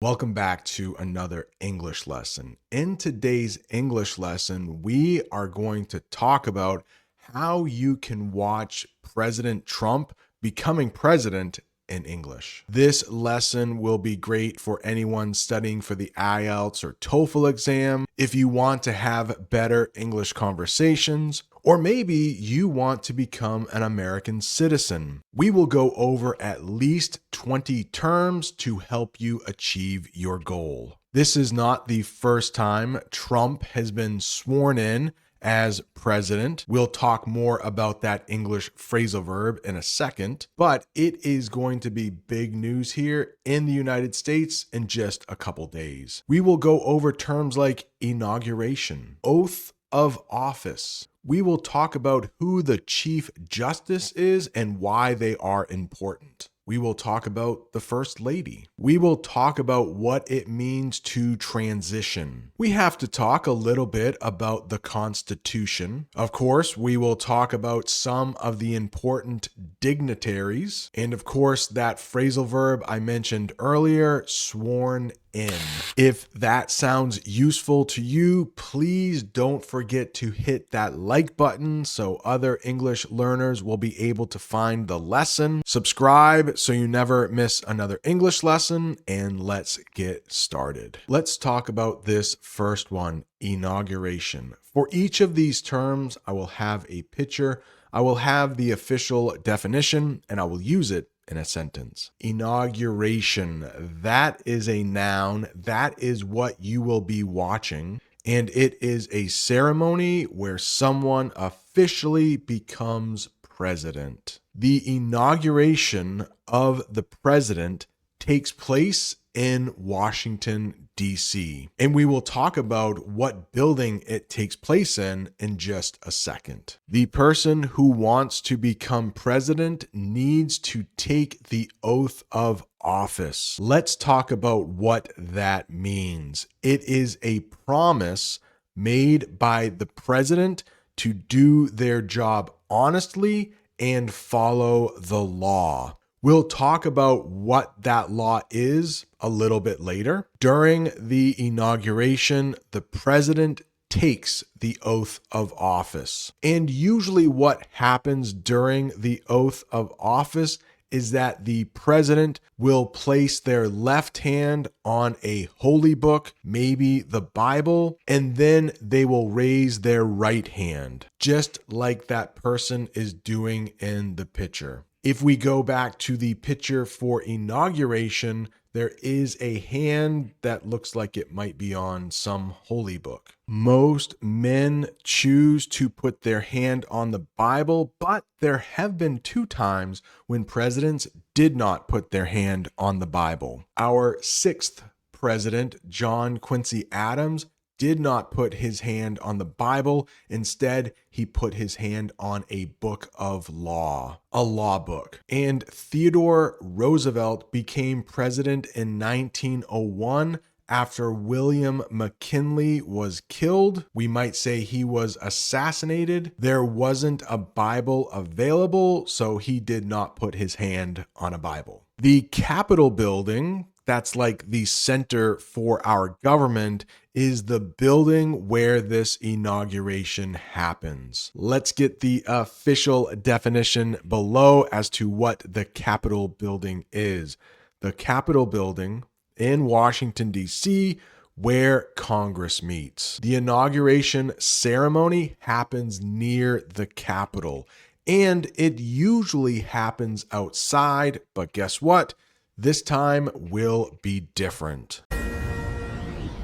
Welcome back to another English lesson. In today's English lesson, we are going to talk about how you can watch President Trump becoming president in English. This lesson will be great for anyone studying for the IELTS or TOEFL exam, if you want to have better English conversations, or maybe you want to become an American citizen. We will go over at least 20 terms to help you achieve your goal. This is not the first time Trump has been sworn in as president. We'll talk more about that English phrasal verb in a second, but it is going to be big news here in the United States in just a couple days. We will go over terms like inauguration, oath of office. We will talk about who the Chief Justice is and why they are important. We will talk about the First Lady. We will talk about what it means to transition. We have to talk a little bit about the Constitution. Of course, we will talk about some of the important dignitaries. And of course, that phrasal verb I mentioned earlier, sworn in. If that sounds useful to you, please don't forget to hit that like button so other English learners will be able to find the lesson. Subscribe so you never miss another English lesson, and let's get started. Let's talk about this first one, inauguration. For each of these terms, I will have a picture, I will have the official definition, and I will use it in a sentence. Inauguration, that is a noun. That is what you will be watching. And it is a ceremony where someone officially becomes president. The inauguration of the president takes place in Washington, D.C. And we will talk about what building it takes place in just a second. The person who wants to become president needs to take the oath of office. Let's talk about what that means. It is a promise made by the president to do their job honestly and follow the law. We'll talk about what that law is a little bit later. During the inauguration, the president takes the oath of office. And usually what happens during the oath of office is that the president will place their left hand on a holy book, maybe the Bible, and then they will raise their right hand, just like that person is doing in the picture. If we go back to the picture for inauguration, there is a hand that looks like it might be on some holy book. Most men choose to put their hand on the Bible, but there have been 2 times when presidents did not put their hand on the Bible. Our 6th president, John Quincy Adams, did not put his hand on the Bible. Instead, he put his hand on a book of law, a law book. And Theodore Roosevelt became president in 1901 after William McKinley was killed. We might say he was assassinated. There wasn't a Bible available, so he did not put his hand on a Bible. The Capitol building, that's like the center for our government, is the building where this inauguration happens. Let's get the official definition below as to what the Capitol building is. The Capitol building in Washington, D.C., where Congress meets. The inauguration ceremony happens near the Capitol, and it usually happens outside, but guess what? This time will be different.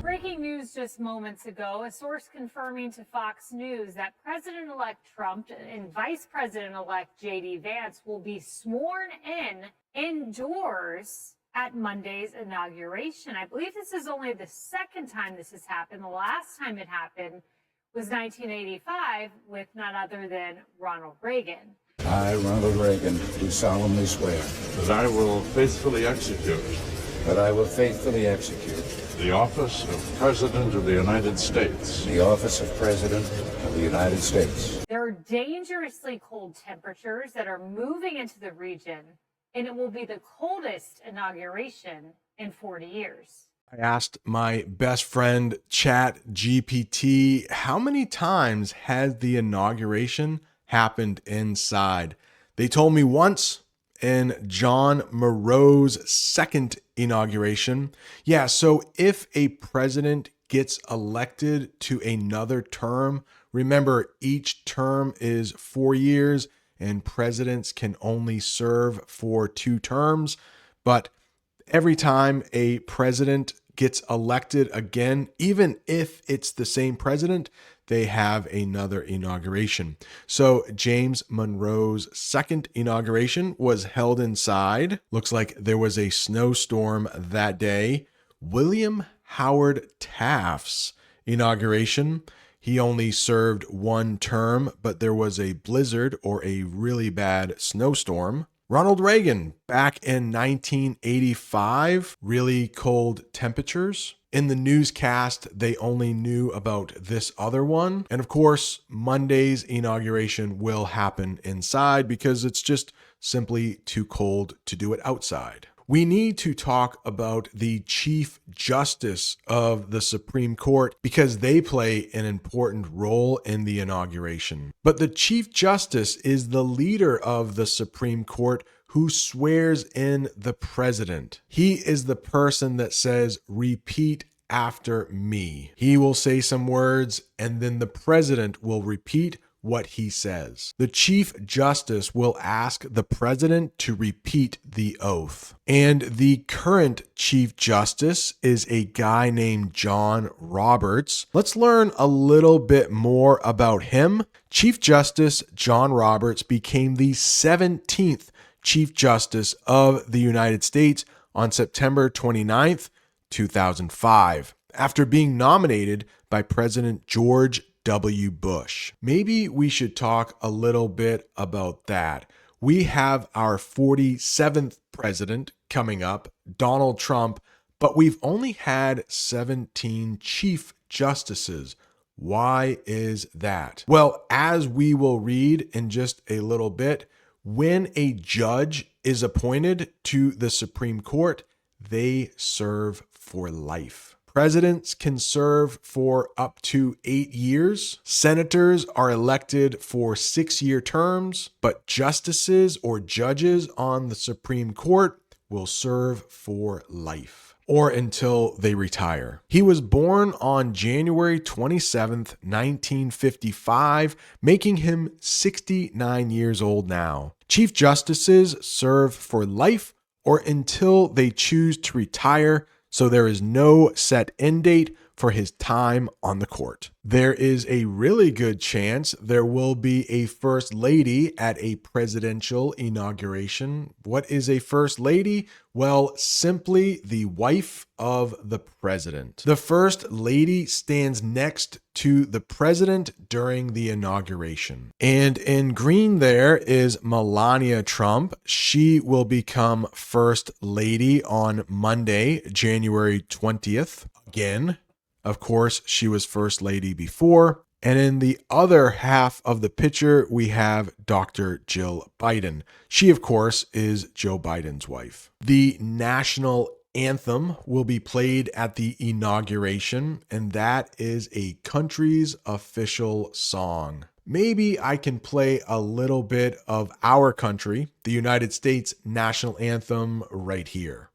Breaking news just moments ago, a source confirming to Fox News that President-elect Trump and Vice President-elect J.D. Vance will be sworn in indoors at Monday's inauguration. I believe this is only the second time this has happened. The last time it happened was 1985 with none other than Ronald Reagan. I, Ronald Reagan, do solemnly swear that I will faithfully execute that I will faithfully execute the office of President of the United States. the office of President of the United States. There are dangerously cold temperatures that are moving into the region, and it will be the coldest inauguration in 40 years. I asked my best friend Chat GPT, how many times has the inauguration happened inside? They told me once in John Moreau's second inauguration. Yeah, so if a president gets elected to another term, remember each term is 4 years and presidents can only serve for 2 terms, but every time a president gets elected again, even if it's the same president, they have another inauguration. So James Monroe's second inauguration was held inside. Looks like there was a snowstorm that day. William Howard Taft's inauguration, he only served 1 term, but there was a blizzard or a really bad snowstorm. Ronald Reagan, back in 1985, really cold temperatures. In the newscast, they only knew about this other one. And of course, Monday's inauguration will happen inside because it's just simply too cold to do it outside. We need to talk about the Chief Justice of the Supreme Court because they play an important role in the inauguration. But the Chief Justice is the leader of the Supreme Court who swears in the president. He is the person that says, "Repeat after me." He will say some words and then the president will repeat what he says. The Chief Justice will ask the president to repeat the oath. And the current Chief Justice is a guy named John Roberts. Let's learn a little bit more about him. Chief Justice John Roberts became the 17th Chief Justice of the United States on September 29th, 2005, after being nominated by President George W. Bush. Maybe we should talk a little bit about that. We have our 47th president coming up, Donald Trump, but we've only had 17 chief justices. Why is that? Well, as we will read in just a little bit, when a judge is appointed to the Supreme Court, they serve for life. Presidents can serve for up to 8 years. Senators are elected for 6-year terms, but justices or judges on the Supreme Court will serve for life or until they retire. He was born on January 27th, 1955, making him 69 years old now. Chief justices serve for life or until they choose to retire, so there is no set end date for his time on the court. There is a really good chance there will be a first lady at a presidential inauguration. What is a first lady? Well, simply the wife of the president. The first lady stands next to the president during the inauguration. And in green there is Melania Trump. She will become first lady on Monday, January 20th. Again, of course, she was first lady before. And in the other half of the picture, we have Dr. Jill Biden. She, of course, is Joe Biden's wife. The national anthem will be played at the inauguration, and that is a country's official song. Maybe I can play a little bit of our country, the United States national anthem, right here.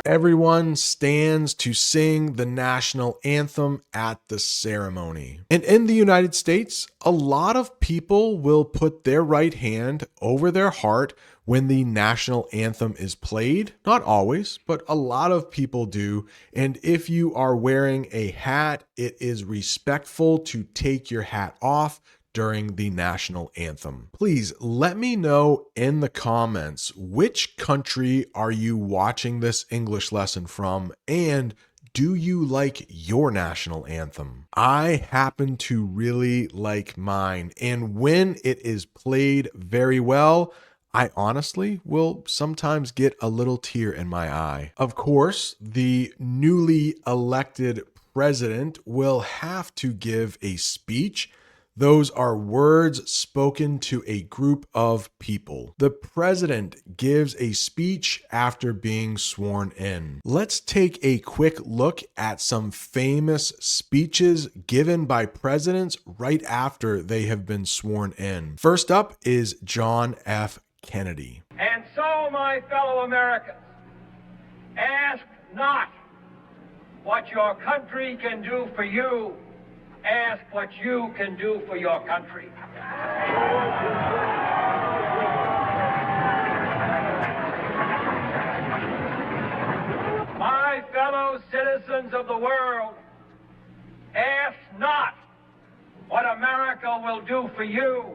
Everyone stands to sing the national anthem at the ceremony. And in the United States, a lot of people will put their right hand over their heart when the national anthem is played. Not always, but a lot of people do. And if you are wearing a hat, it is respectful to take your hat off during the national anthem. Please let me know in the comments, which country are you watching this English lesson from, and do you like your national anthem? I happen to really like mine, and when it is played very well, I honestly will sometimes get a little tear in my eye. Of course, the newly elected president will have to give a speech. Those are words spoken to a group of people. The president gives a speech after being sworn in. Let's take a quick look at some famous speeches given by presidents right after they have been sworn in. First up is John F. Kennedy. And so, my fellow Americans, ask not what your country can do for you, ask what you can do for your country. My fellow citizens of the world, ask not what America will do for you,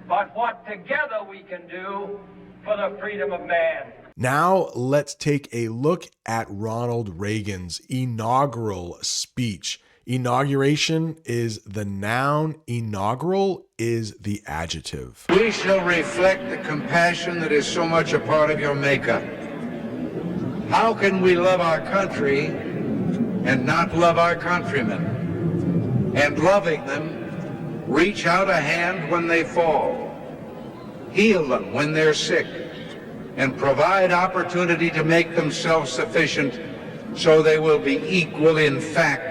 but what together we can do for the freedom of man. Now let's take a look at Ronald Reagan's inaugural speech. Inauguration is the noun, inaugural is the adjective. We shall reflect the compassion that is so much a part of your makeup. How can we love our country and not love our countrymen? And loving them, reach out a hand when they fall, heal them when they're sick, and provide opportunity to make them self-sufficient so they will be equal in fact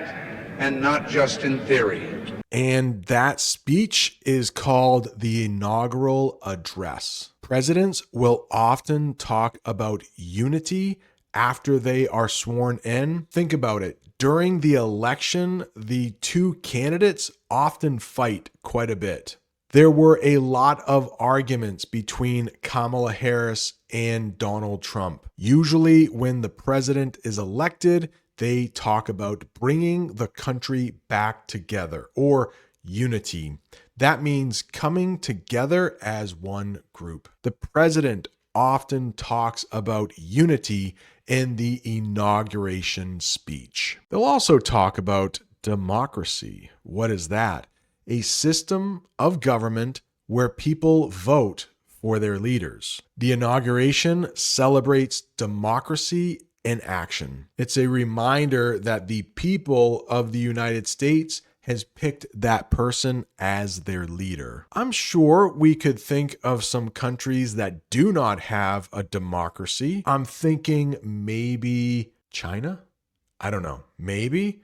and not just in theory. And that speech is called the inaugural address. Presidents will often talk about unity after they are sworn in. Think about it. During the election, the two candidates often fight quite a bit. There were a lot of arguments between Kamala Harris and Donald Trump. Usually when the president is elected, they talk about bringing the country back together, or unity. That means coming together as one group. The president often talks about unity in the inauguration speech. They'll also talk about democracy. What is that? A system of government where people vote for their leaders. The inauguration celebrates democracy in action. It's a reminder that the people of the United States has picked that person as their leader. I'm sure we could think of some countries that do not have a democracy. I'm thinking maybe China? I don't know. Maybe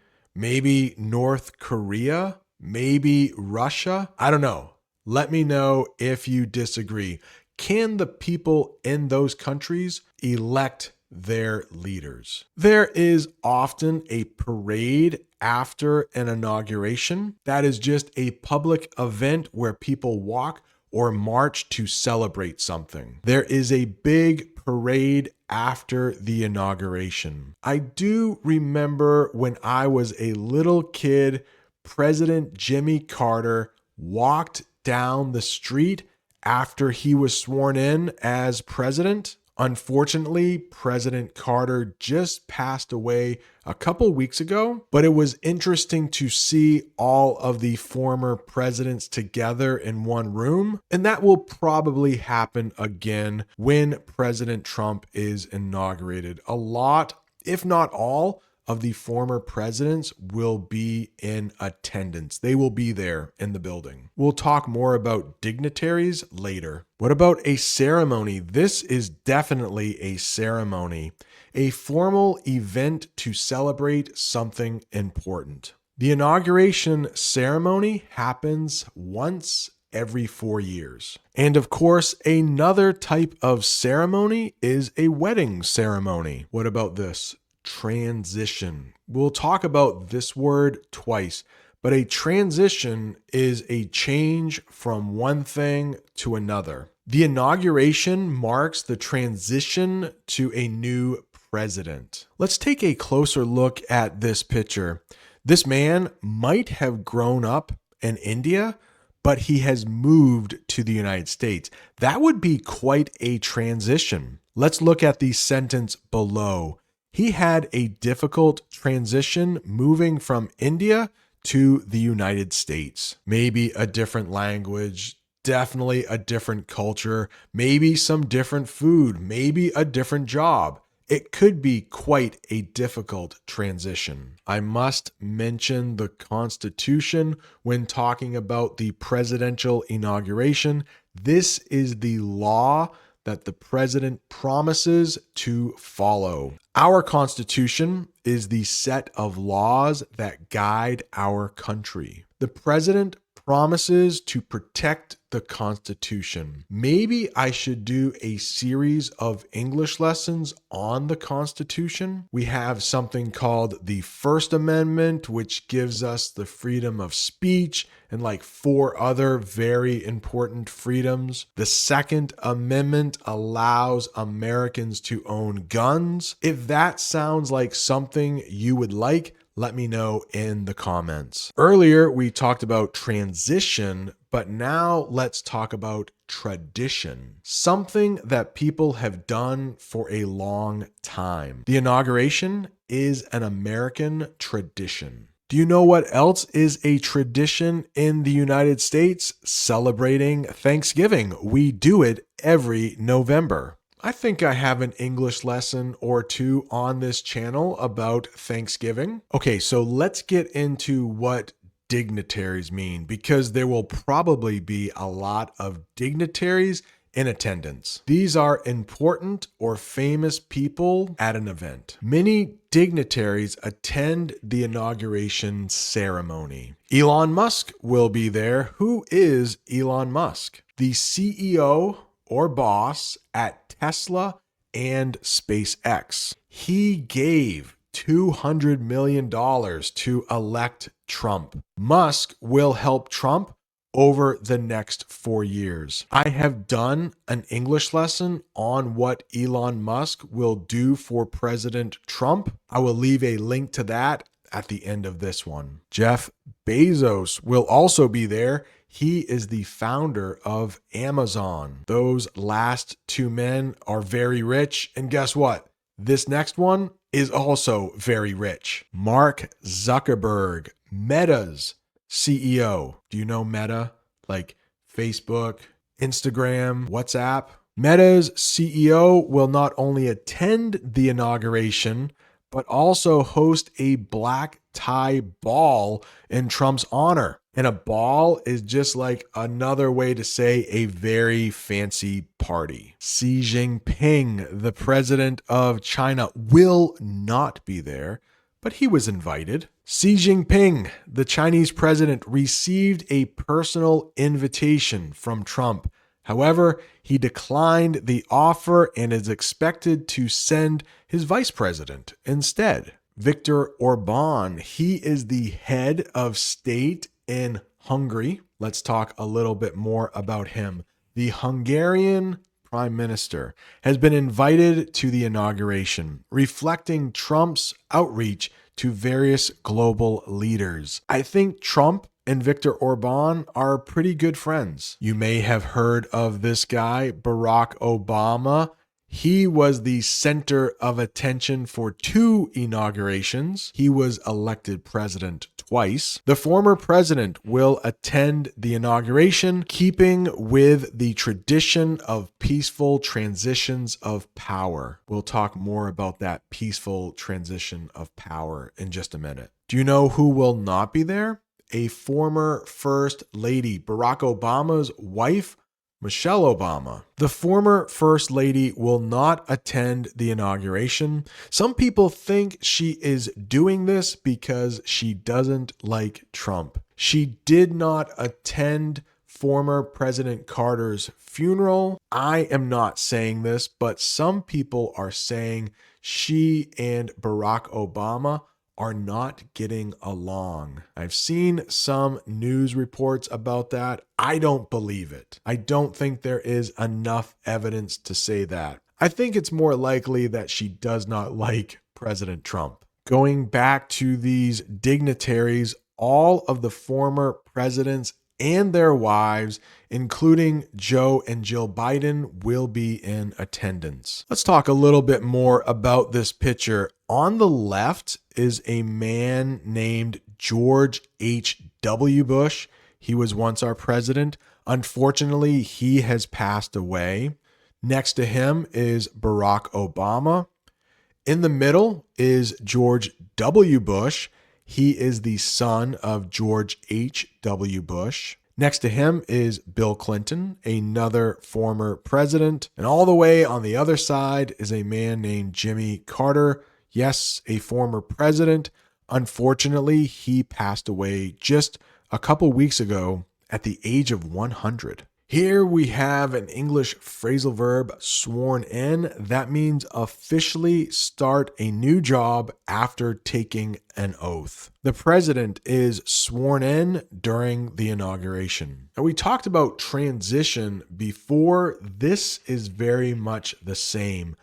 North Korea? Maybe Russia? I don't know. Let me know if you disagree. Can the people in those countries elect their leaders? There is often a parade after an inauguration. That is just a public event where people walk or march to celebrate something. There is a big parade after the inauguration. I do remember when I was a little kid, President Jimmy Carter walked down the street after he was sworn in as president. Unfortunately, President Carter just passed away a couple weeks ago, but it was interesting to see all of the former presidents together in one room, and that will probably happen again when President Trump is inaugurated. A lot, if not all, of the former presidents will be in attendance. They will be there in the building. We'll talk more about dignitaries later. What about a ceremony? This is definitely a ceremony, a formal event to celebrate something important. The inauguration ceremony happens once every 4 years. And of course, another type of ceremony is a wedding ceremony. What about this? Transition. We'll talk about this word twice, but a transition is a change from one thing to another. The inauguration marks the transition to a new president. Let's take a closer look at this picture. This man might have grown up in India, but he has moved to the United States. That would be quite a transition. Let's look at the sentence below. He had a difficult transition moving from India to the United States. Maybe a different language, definitely a different culture, maybe some different food, maybe a different job. it could be quite a difficult transition. I must mention the Constitution when talking about the presidential inauguration. This is the law that the president promises to follow. Our Constitution is the set of laws that guide our country. The president promises to protect the Constitution. Maybe I should do a series of English lessons on the Constitution. We have something called the First Amendment, which gives us the freedom of speech and like 4 other very important freedoms. The Second Amendment allows Americans to own guns. If that sounds like something you would like, let me know in the comments. Earlier, we talked about transition, but now let's talk about tradition, something that people have done for a long time. The inauguration is an American tradition. Do you know what else is a tradition in the United States? Celebrating Thanksgiving. We do it every November. I think I have an English lesson or 2 on this channel about Thanksgiving. Okay, so let's get into what dignitaries mean, because there will probably be a lot of dignitaries in attendance. These are important or famous people at an event. Many dignitaries attend the inauguration ceremony. Elon Musk will be there. Who is Elon Musk? The CEO or boss at Tesla and SpaceX. He gave $200 million to elect Trump. Musk will help Trump over the next 4 years. I have done an English lesson on what Elon Musk will do for President Trump. I will leave a link to that at the end of this one. Jeff Bezos will also be there. He is the founder of Amazon. Those last 2 men are very rich. And guess what? This next one is also very rich. Mark Zuckerberg, Meta's CEO. Do you know Meta? Like Facebook, Instagram, WhatsApp? Meta's CEO will not only attend the inauguration, but also host a black tie ball in Trump's honor. And a ball is just like another way to say a very fancy party. Xi Jinping, the president of China, will not be there, but he was invited. Xi Jinping, the Chinese president, received a personal invitation from Trump. However, he declined the offer and is expected to send his vice president instead. Viktor Orban, he is the head of state in Hungary. Let's talk a little bit more about him. The Hungarian prime minister has been invited to the inauguration, reflecting Trump's outreach to various global leaders. I think Trump and Viktor Orban are pretty good friends. You may have heard of this guy, Barack Obama. He was the center of attention for 2 inaugurations. He was elected president twice. The former president will attend the inauguration, keeping with the tradition of peaceful transitions of power. We'll talk more about that peaceful transition of power in just a minute. Do you know who will not be there? A former first lady, Barack Obama's wife, Michelle Obama. The former first lady will not attend the inauguration. Some people think she is doing this because she doesn't like Trump. She did not attend former President Carter's funeral. I am not saying this, but some people are saying she and Barack Obama are not getting along. I've seen some news reports about that. I don't believe it. I don't think there is enough evidence to say that. I think it's more likely that she does not like President Trump. Going back to these dignitaries, all of the former presidents and their wives, including Joe and Jill Biden, will be in attendance. Let's talk a little bit more about this picture. On the left is a man named George H.W. Bush. He was once our president. Unfortunately, he has passed away. Next to him is Barack Obama. In the middle is George W. Bush. He is the son of George H.W. Bush. Next to him is Bill Clinton, another former president. And all the way on the other side is a man named Jimmy Carter. Yes, a former president. Unfortunately, he passed away just a couple weeks ago at the age of 100. Here we have an English phrasal verb, sworn in. That means officially start a new job after taking an oath. The president is sworn in during the inauguration. And we talked about transition before. This is very much the same.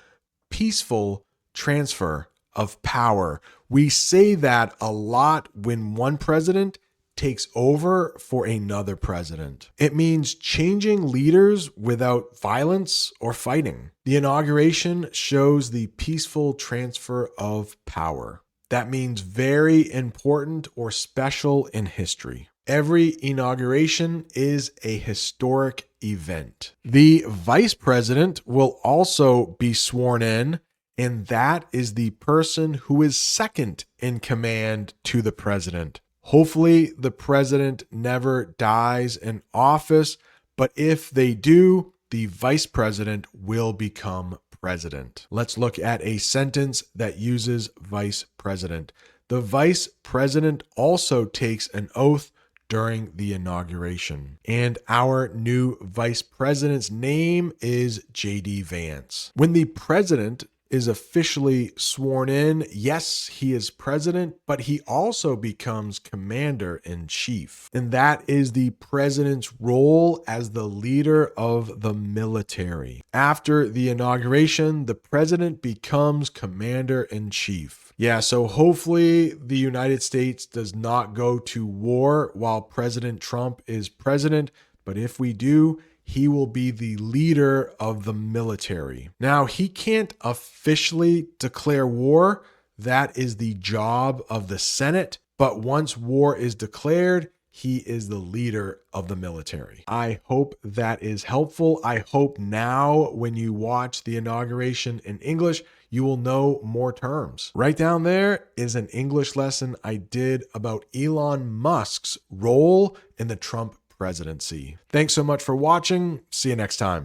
Peaceful transfer of power. We say that a lot when one president takes over for another president. It means changing leaders without violence or fighting. The inauguration shows the peaceful transfer of power. That means very important or special in history. Every inauguration is a historic event. The vice president will also be sworn in, and that is the person who is second in command to the president. Hopefully, the president never dies in office, but if they do, the vice president will become president. Let's look at a sentence that uses vice president. The vice president also takes an oath during the inauguration. And our new vice president's name is J.D. Vance. When the president is officially sworn in, yes, he is president, but he also becomes commander-in-chief. And that is the president's role as the leader of the military. After the inauguration, the president becomes commander-in-chief. Yeah, so hopefully the United States does not go to war while President Trump is president, but if we do, he will be the leader of the military. Now, he can't officially declare war. That is the job of the Senate. But once war is declared, he is the leader of the military. I hope that is helpful. I hope now when you watch the inauguration in English, you will know more terms. Right down there is an English lesson I did about Elon Musk's role in the Trump presidency. Thanks so much for watching. See you next time.